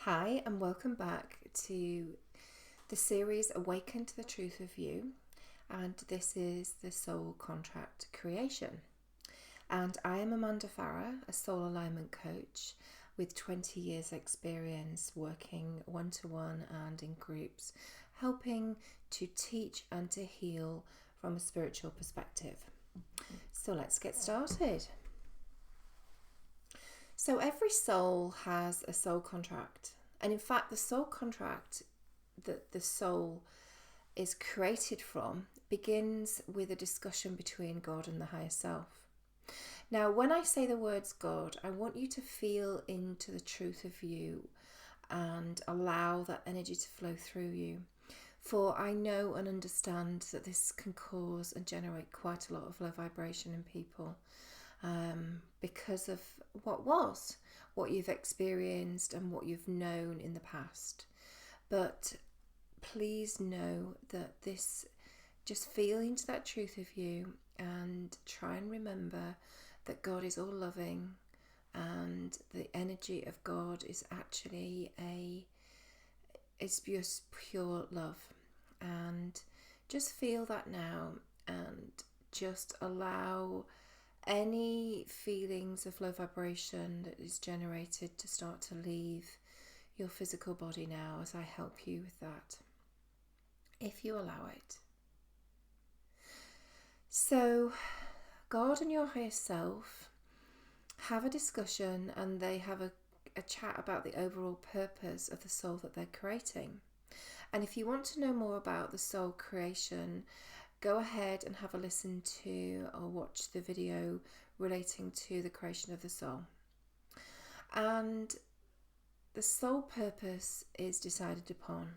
Hi, and welcome back to the series Awaken to the Truth of You. And this is the Soul Contract Creation. And I am Amanda Farah, a soul alignment coach with 20 years' experience working one-to-one and in groups, helping to teach and to heal from a spiritual perspective. So let's get started. So every soul has a soul contract. And in fact, the soul contract that the soul is created from begins with a discussion between God and the higher self. Now, when I say the words God, I want you to feel into the truth of you and allow that energy to flow through you. For I know and understand that this can cause and generate quite a lot of low vibration in people. Because of what you've experienced and what you've known in the past. But please know that this, just feel into that truth of you and try and remember that God is all loving and the energy of God is actually it's just pure love. And just feel that now and just allow any feelings of low vibration that is generated to start to leave your physical body now as I help you with that, if you allow it. So God and your higher self have a discussion and they have a chat about the overall purpose of the soul that they're creating. And if you want to know more about the soul creation, go ahead and have a listen to or watch the video relating to the creation of the soul. And the soul purpose is decided upon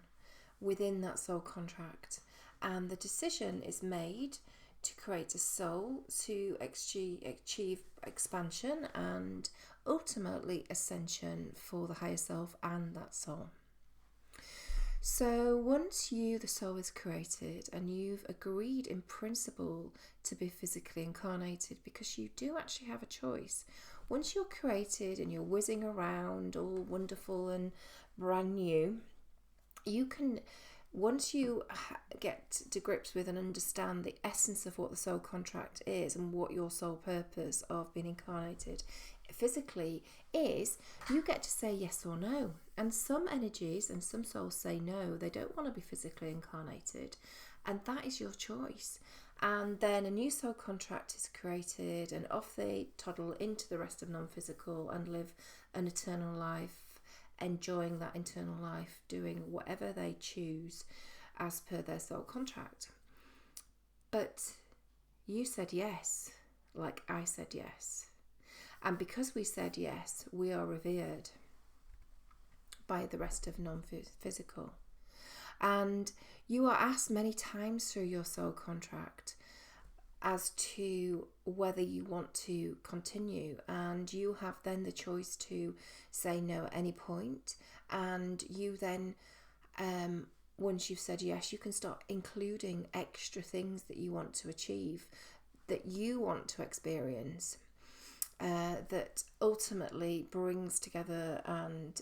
within that soul contract. And the decision is made to create a soul to achieve expansion and ultimately ascension for the higher self and that soul. So once the soul is created and you've agreed in principle to be physically incarnated, because you do actually have a choice. Once you're created and you're whizzing around all wonderful and brand new, you can, once you get to grips with and understand the essence of what the soul contract is and what your soul purpose of being incarnated physically is, you get to say yes or no. And some energies and some souls say no, they don't want to be physically incarnated, and that is your choice. And then a new soul contract is created and off they toddle into the rest of non-physical and live an eternal life, enjoying that eternal life, doing whatever they choose as per their soul contract. But you said yes, like I said yes. And because we said yes, we are revered by the rest of non-physical. And you are asked many times through your soul contract as to whether you want to continue. And you have then the choice to say no at any point. And you then, once you've said yes, you can start including extra things that you want to achieve, that you want to experience. That ultimately brings together and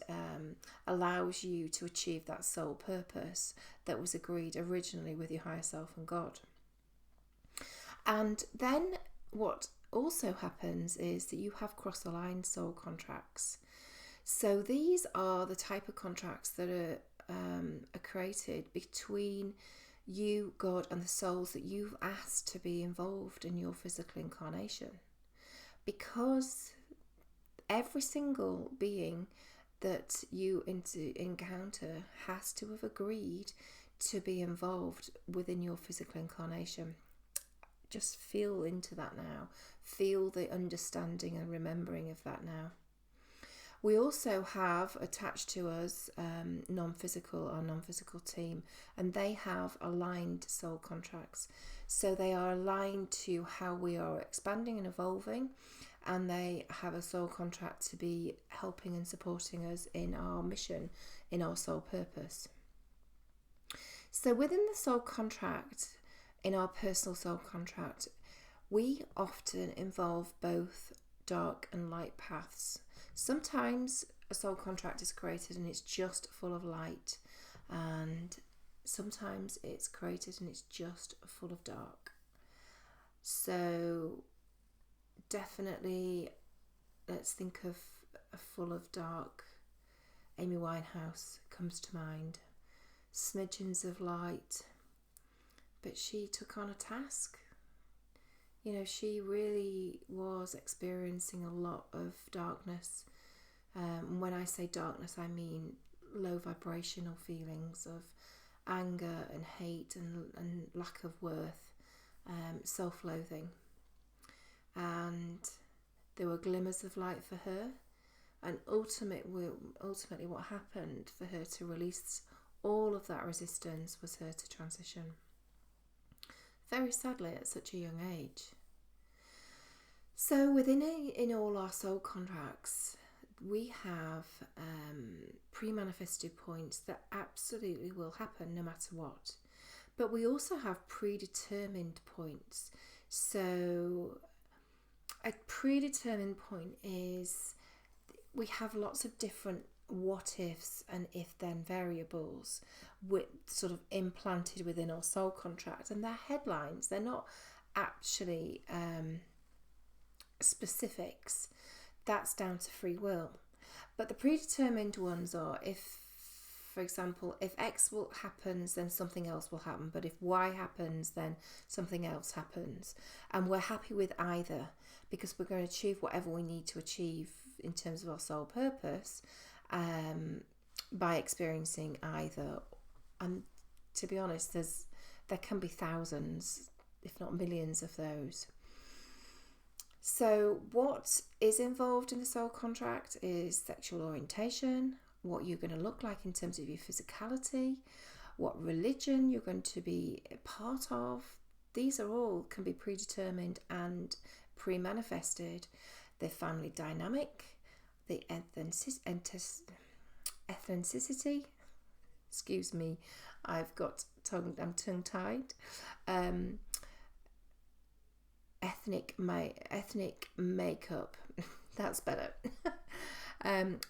allows you to achieve that soul purpose that was agreed originally with your higher self and God. And then what also happens is that you have cross-aligned soul contracts. So these are the type of contracts that are created between you, God, and the souls that you've asked to be involved in your physical incarnation. Because every single being that you encounter has to have agreed to be involved within your physical incarnation. Just feel into that now. Feel the understanding and remembering of that now. We also have attached to us our non-physical team, and they have aligned soul contracts. So they are aligned to how we are expanding and evolving, and they have a soul contract to be helping and supporting us in our mission, in our soul purpose. So within the soul contract, in our personal soul contract, we often involve both dark and light paths. Sometimes a soul contract is created and it's just full of light, and sometimes it's created and it's just full of dark. So definitely let's think of a full of dark. Amy Winehouse comes to mind. Smidgens of light. But she took on a task. You know, she really was experiencing a lot of darkness. When I say darkness, I mean low vibrational feelings of anger and hate and lack of worth, self-loathing. And there were glimmers of light for her. And ultimately what happened for her to release all of that resistance was her to transition. Very sadly, at such a young age. So in all our soul contracts, we have pre-manifested points that absolutely will happen no matter what. But we also have predetermined points. So a predetermined point is we have lots of different what ifs and if then variables with sort of implanted within our soul contract, and they're headlines. They're not actually specifics. That's down to free will. But the predetermined ones are, if, for example, if X happens, then something else will happen. But if Y happens, then something else happens. And we're happy with either, because we're going to achieve whatever we need to achieve in terms of our soul purpose by experiencing either. And to be honest, there can be thousands, if not millions of those. So what is involved in the soul contract is sexual orientation, what you're going to look like in terms of your physicality, what religion you're going to be a part of. These are all can be predetermined and pre-manifested. The family dynamic, the ethnicity, excuse me, I'm tongue-tied, ethnic makeup, that's better.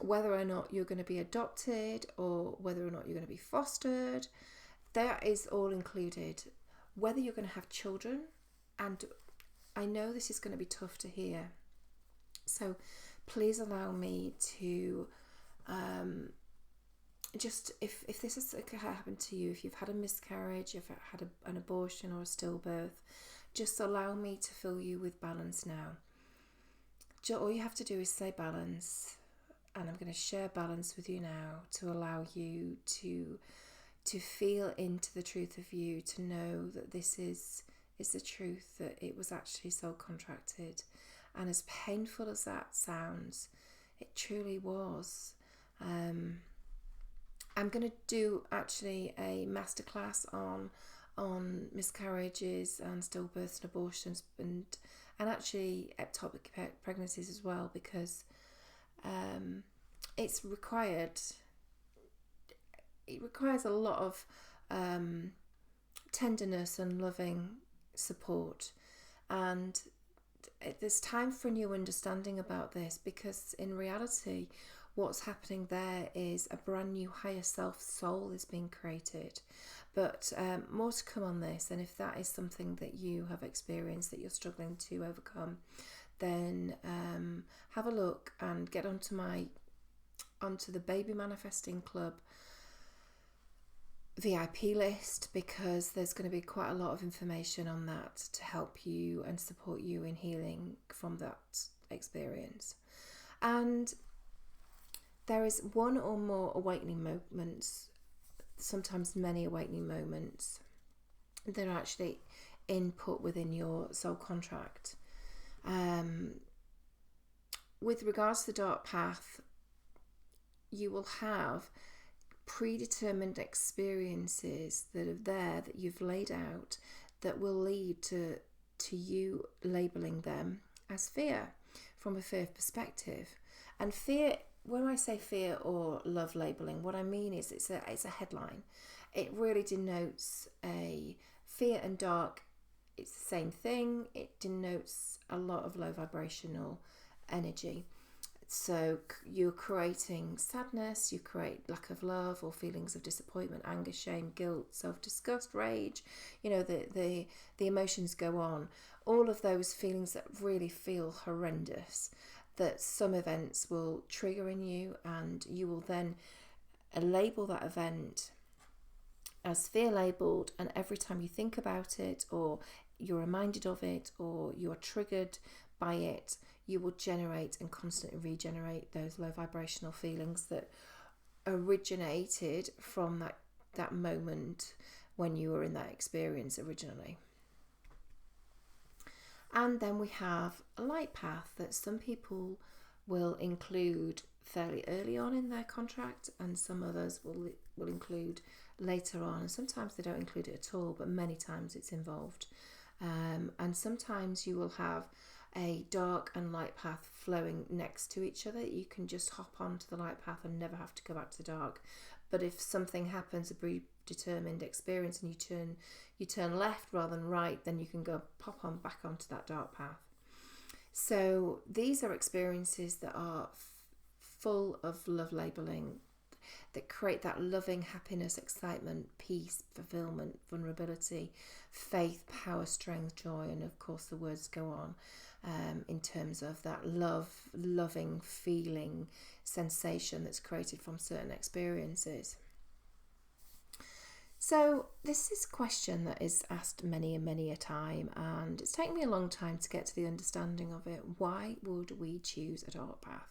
Whether or not you're going to be adopted or whether or not you're going to be fostered, that is all included. Whether you're going to have children, and I know this is going to be tough to hear, so please allow me to just, if this has happened to you, if you've had a miscarriage, if you've had an abortion or a stillbirth, just allow me to fill you with balance now. All you have to do is say balance, and I'm going to share balance with you now to allow you to feel into the truth of you, to know that this is the truth, that it was actually soul contracted. And as painful as that sounds, it truly was. I'm going to do actually a masterclass on miscarriages and stillbirths and abortions and actually ectopic pregnancies as well, because it requires a lot of tenderness and loving support, and there's time for a new understanding about this, because in reality what's happening there is a brand new higher self soul is being created. But more to come on this, and if that is something that you have experienced that you're struggling to overcome, then have a look and get onto the Baby Manifesting Club VIP list, because there's going to be quite a lot of information on that to help you and support you in healing from that experience. And there is one or more awakening moments, sometimes many awakening moments, that are actually input within your soul contract. With regards to the dark path, you will have predetermined experiences that are there, that you've laid out, that will lead to you labeling them as fear, from a fear perspective. And fear, when I say fear or love labeling, what I mean is it's a headline. It really denotes a fear and dark. It's the same thing. It denotes a lot of low vibrational energy. So you're creating sadness, you create lack of love or feelings of disappointment, anger, shame, guilt, self-disgust, rage. You know, the emotions go on. All of those feelings that really feel horrendous, that some events will trigger in you, and you will then label that event as fear labelled, and every time you think about it or you're reminded of it or you're triggered by it, you will generate and constantly regenerate those low vibrational feelings that originated from that moment when you were in that experience originally. And then we have a light path that some people will include fairly early on in their contract, and some others will include later on, and sometimes they don't include it at all, but many times it's involved. And sometimes you will have a dark and light path flowing next to each other. You can just hop onto the light path and never have to go back to the dark. But if something happens, a predetermined experience, and you turn left rather than right, then you can go pop on back onto that dark path. So these are experiences that are full of love labeling, that create that loving happiness, excitement, peace, fulfillment, vulnerability, faith, power, strength, joy, and of course the words go on in terms of that loving feeling sensation that's created from certain experiences. So this is a question that is asked many and many a time, and it's taken me a long time to get to the understanding of it. Why would we choose a dark path?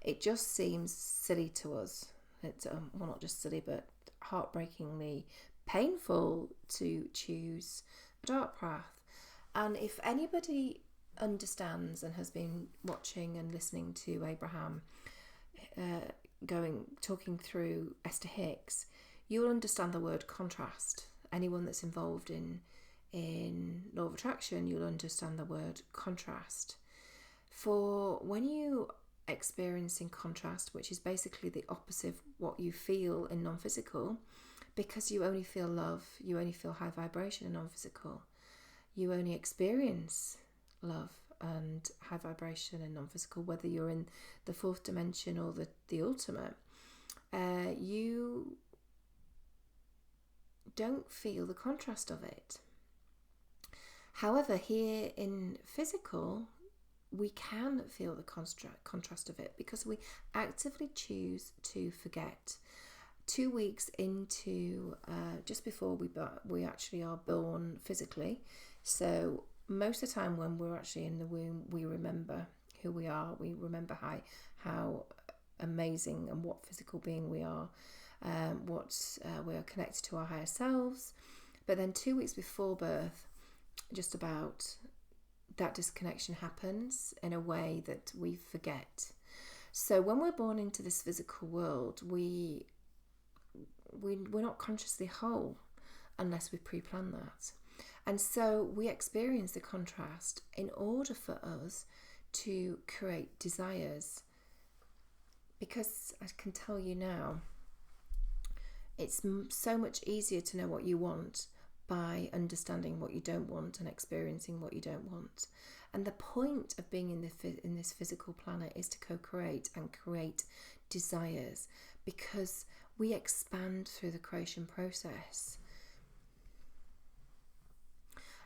It just seems silly to us. It's well, not just silly, but heartbreakingly painful to choose a dark path. And if anybody understands and has been watching and listening to Abraham talking through Esther Hicks, you'll understand the word contrast. Anyone that's involved in law of attraction, you'll understand the word contrast. For when you experiencing contrast, which is basically the opposite of what you feel in non-physical, because you only feel love, you only feel high vibration in non-physical, you only experience love and high vibration in non-physical, whether you're in the fourth dimension or the ultimate, you don't feel the contrast of it. However, here in physical, we can feel the contrast of it because we actively choose to forget. 2 weeks into, just before we actually are born physically, so most of the time when we're actually in the womb, we remember who we are. We remember how amazing and what physical being we are, we are connected to our higher selves. But then 2 weeks before birth, just about, that disconnection happens in a way that we forget. So when we're born into this physical world, we're not consciously whole unless we pre-plan that. And so we experience the contrast in order for us to create desires. Because I can tell you now, it's so much easier to know what you want by understanding what you don't want and experiencing what you don't want. And the point of being in this physical planet is to co-create and create desires, because we expand through the creation process.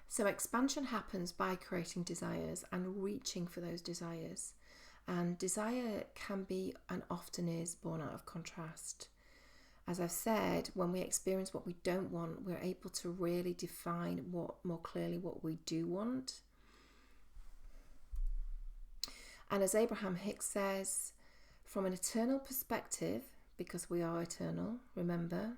So expansion happens by creating desires and reaching for those desires. And desire can be, and often is, born out of contrast. As I've said, when we experience what we don't want, we're able to really define more clearly what we do want. And as Abraham Hicks says, from an eternal perspective, because we are eternal, remember,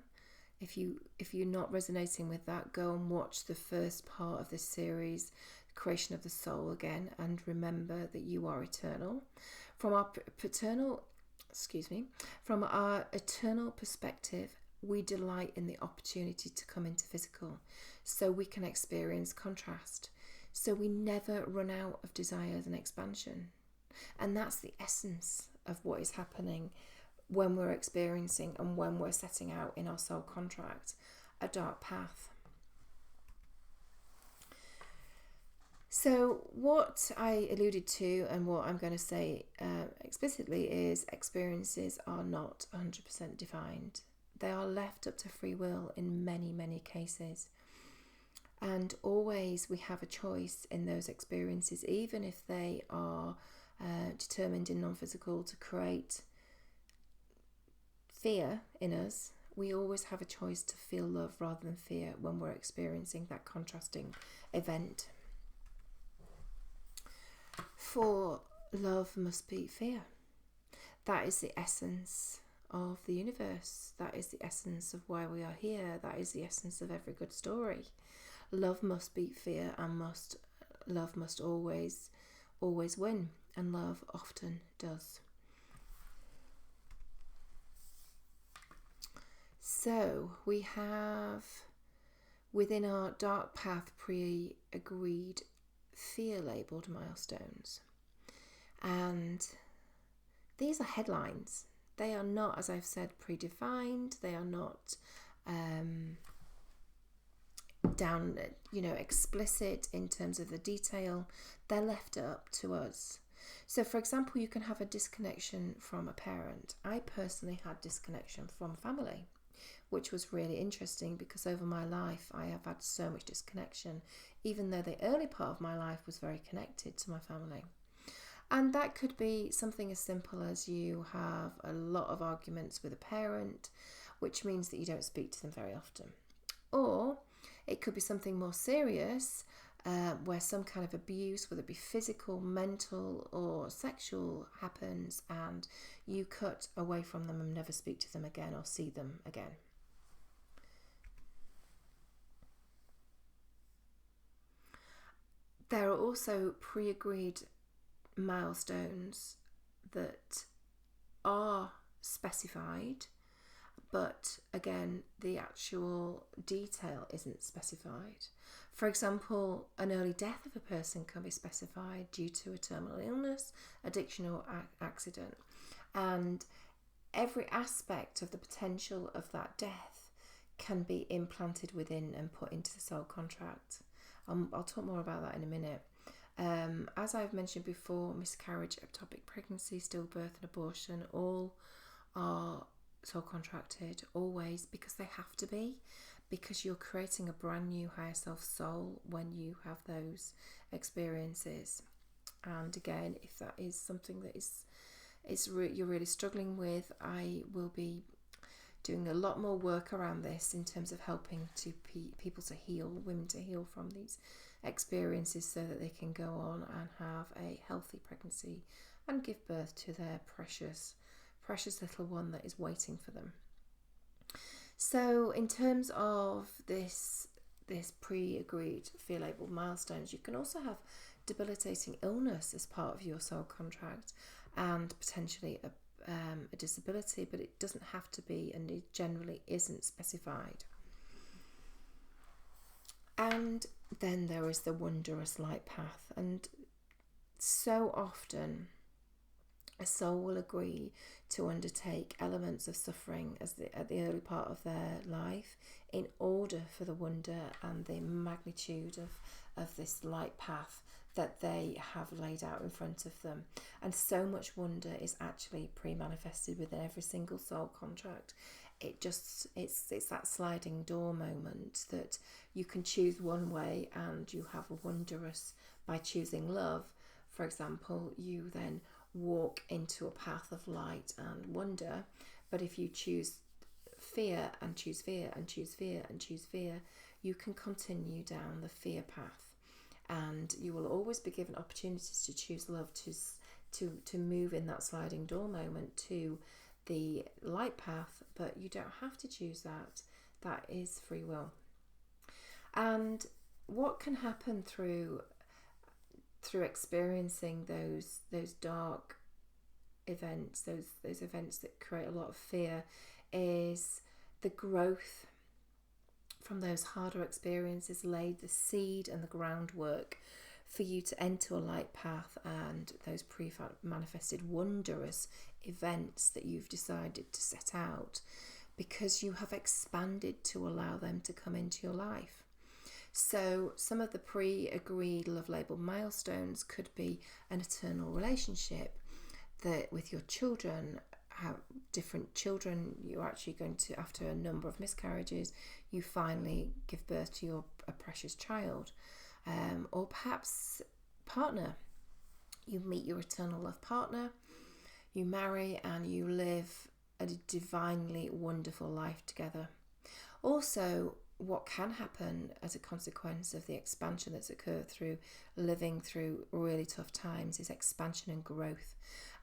if you're not resonating with that, go and watch the first part of this series, Creation of the Soul, again, and remember that you are eternal. From our eternal perspective, we delight in the opportunity to come into physical, so we can experience contrast. So we never run out of desires and expansion. And that's the essence of what is happening when we're experiencing and when we're setting out in our soul contract, a dark path. So what I alluded to and what I'm going to say explicitly is experiences are not 100% defined. They are left up to free will in many, many cases. And always we have a choice in those experiences, even if they are determined in non-physical to create fear in us. We always have a choice to feel love rather than fear when we're experiencing that contrasting event. For love must beat fear. That is the essence of the universe. That is the essence of why we are here. That is the essence of every good story. Love must beat fear, and love must always win, and love often does. So we have within our dark path pre-agreed fear labelled milestones, and these are headlines. They are not, as I've said, predefined. They are not down, explicit in terms of the detail. They're left up to us. So, for example, you can have a disconnection from a parent. I personally had disconnection from family, which was really interesting because over my life I have had so much disconnection, even though the early part of my life was very connected to my family. And that could be something as simple as you have a lot of arguments with a parent, which means that you don't speak to them very often. Or it could be something more serious, where some kind of abuse, whether it be physical, mental, or sexual, happens, and you cut away from them and never speak to them again or see them again. There are also pre-agreed milestones that are specified, but again, the actual detail isn't specified. For example, an early death of a person can be specified due to a terminal illness, addiction, or accident. And every aspect of the potential of that death can be implanted within and put into the soul contract. I'll talk more about that in a minute. As I've mentioned before, miscarriage, ectopic pregnancy, stillbirth, and abortion all are soul contracted, always, because they have to be, because you're creating a brand new higher self soul when you have those experiences. And again, if that is something that you're really struggling with, I will be doing a lot more work around this in terms of helping people to heal, women to heal from these experiences so that they can go on and have a healthy pregnancy and give birth to their precious little one that is waiting for them. So in terms of this pre-agreed fear-labelled milestones, you can also have debilitating illness as part of your soul contract and potentially a disability, but it doesn't have to be, and it generally isn't specified. And then there is the wondrous light path, and so often a soul will agree to undertake elements of suffering at the early part of their life in order for the wonder and the magnitude of this light path that they have laid out in front of them. And so much wonder is actually pre-manifested within every single soul contract. It's that sliding door moment that you can choose one way and you have a wondrous, by choosing love, for example, you then walk into a path of light and wonder. But if you choose fear and choose fear and choose fear and choose fear, you can continue down the fear path. And you will always be given opportunities to choose love, to move in that sliding door moment to the light path, but you don't have to choose that. That is free will. And what can happen through experiencing those dark events, those events that create a lot of fear, is the growth from those harder experiences laid the seed and the groundwork for you to enter a light path and those pre-manifested wondrous events that you've decided to set out, because you have expanded to allow them to come into your life. So some of the pre-agreed love label milestones could be an eternal relationship, that with your children, have different children, you're actually going to, after a number of miscarriages, you finally give birth to a precious child. Or perhaps partner. You meet your eternal love partner, you marry, and you live a divinely wonderful life together. Also, what can happen as a consequence of the expansion that's occurred through living through really tough times is expansion and growth.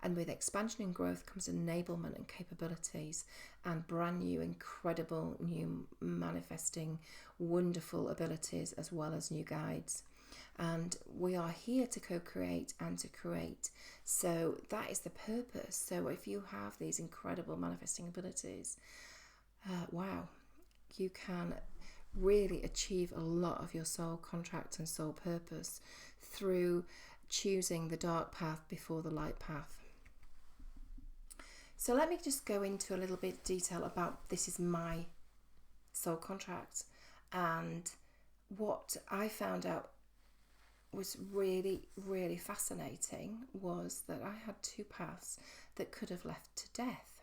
And with expansion and growth comes enablement and capabilities and brand new, incredible, new manifesting, wonderful abilities, as well as new guides. And we are here to co-create and to create. So that is the purpose. So if you have these incredible manifesting abilities, wow, you can really achieve a lot of your soul contract and soul purpose through choosing the dark path before the light path. So let me just go into a little bit of detail about this is my soul contract. And what I found out was really, really fascinating was that I had two paths that could have led to death.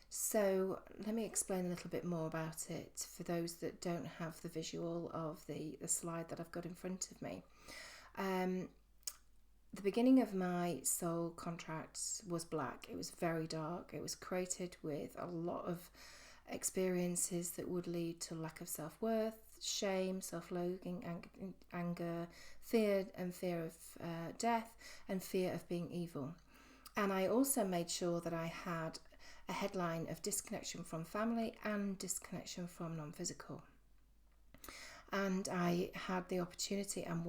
So let me explain a little bit more about it for those that don't have the visual of the slide that I've got in front of me. The beginning of my soul contracts was black. It was very dark. It was created with a lot of experiences that would lead to lack of self-worth, shame, self-loathing, anger, fear of death, and fear of being evil. And I also made sure that I had a headline of disconnection from family and disconnection from non-physical. And I had the opportunity, and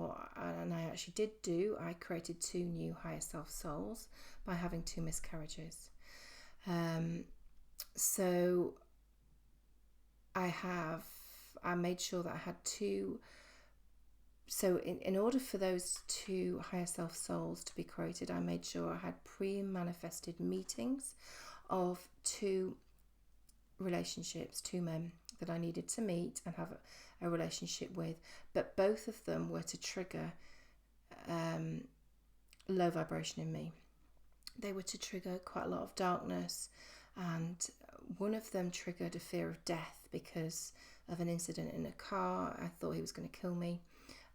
I actually did do, I created 2 new higher self souls by having 2 miscarriages. So I made sure that I had 2. So in order for those 2 higher self souls to be created, I made sure I had pre-manifested meetings of 2 relationships, 2 men that I needed to meet and have a relationship with, but both of them were to trigger low vibration in me. They were to trigger quite a lot of darkness, and one of them triggered a fear of death because of an incident in a car. I thought he was going to kill me.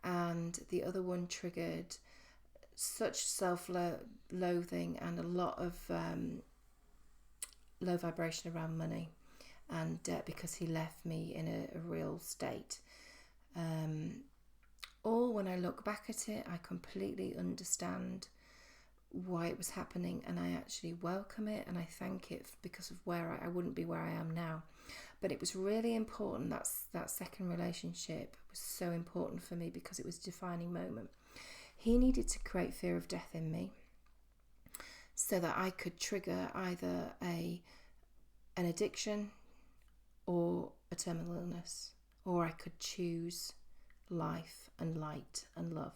And the other one triggered such self-loathing and a lot of low vibration around money, and because he left me in a real state. All when I look back at it, I completely understand why it was happening, and I actually welcome it and I thank it because of where I wouldn't be where I am now. But it was really important. That second relationship was so important for me because it was a defining moment. He needed to create fear of death in me so that I could trigger either an addiction or a terminal illness, or I could choose life and light and love.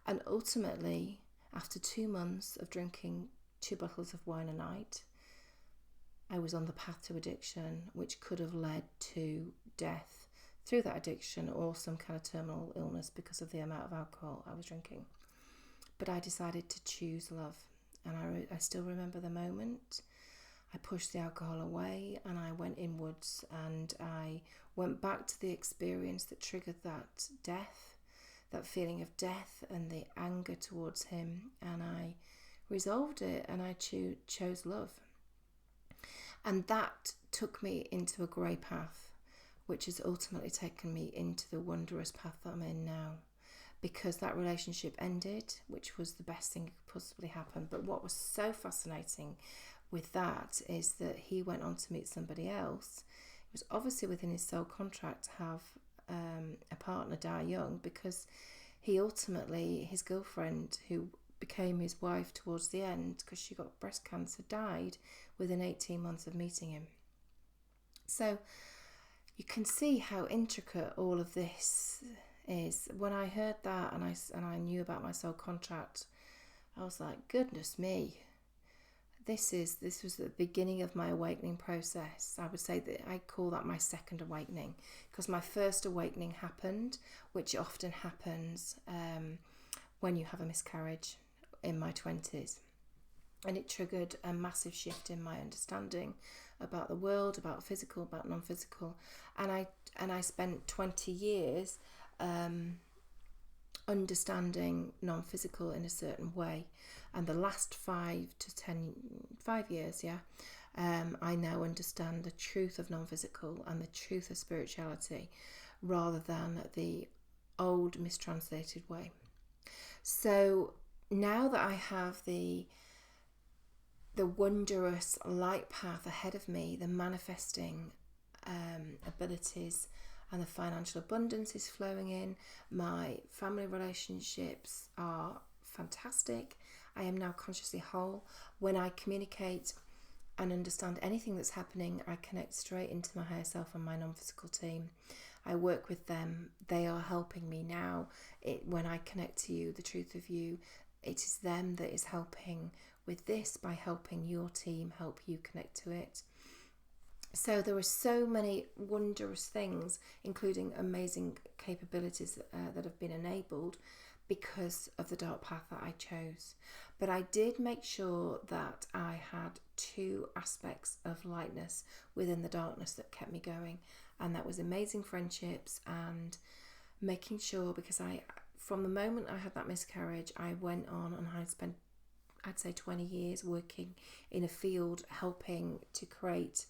And ultimately, after 2 months of drinking 2 bottles of wine a night, I was on the path to addiction, which could have led to death through that addiction or some kind of terminal illness because of the amount of alcohol I was drinking. But I decided to choose love, and I still remember the moment. I pushed the alcohol away and I went inwards, and I went back to the experience that triggered that death, that feeling of death and the anger towards him, and I resolved it and I chose love. And that took me into a grey path, which has ultimately taken me into the wondrous path that I'm in now, because that relationship ended, which was the best thing that could possibly happen. But what was so fascinating with that is that he went on to meet somebody else. It was obviously within his soul contract to have a partner die young, because he ultimately, his girlfriend, who became his wife towards the end because she got breast cancer, died within 18 months of meeting him. So you can see how intricate all of this is. When I heard that and I knew about my soul contract, I was like, goodness me, this was the beginning of my awakening process. I would say that I call that my second awakening, because my first awakening happened, which often happens when you have a miscarriage, in my 20s. And it triggered a massive shift in my understanding about the world, about physical, about non-physical. And I spent 20 years understanding non-physical in a certain way. And the last 5 years, I now understand the truth of non-physical and the truth of spirituality, rather than the old mistranslated way. So now that I have the wondrous light path ahead of me, the manifesting abilities and the financial abundance is flowing in, my family relationships are fantastic, I am now consciously whole. When I communicate and understand anything that's happening, I connect straight into my higher self and my non-physical team. I work with them. They are helping me now. When I connect to you, the truth of you, it is them that is helping with this, by helping your team help you connect to it. So there are so many wondrous things, including amazing capabilities that have been enabled because of the dark path that I chose. But I did make sure that I had 2 aspects of lightness within the darkness that kept me going, and that was amazing friendships and making sure, because from the moment I had that miscarriage, I went on and I spent, I'd say, 20 years working in a field helping to create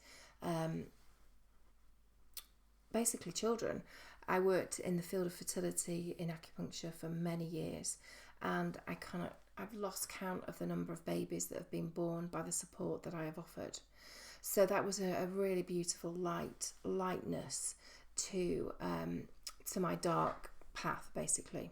basically children. I worked in the field of fertility in acupuncture for many years, and I've lost count of the number of babies that have been born by the support that I have offered. So that was a really beautiful lightness to my dark path, basically.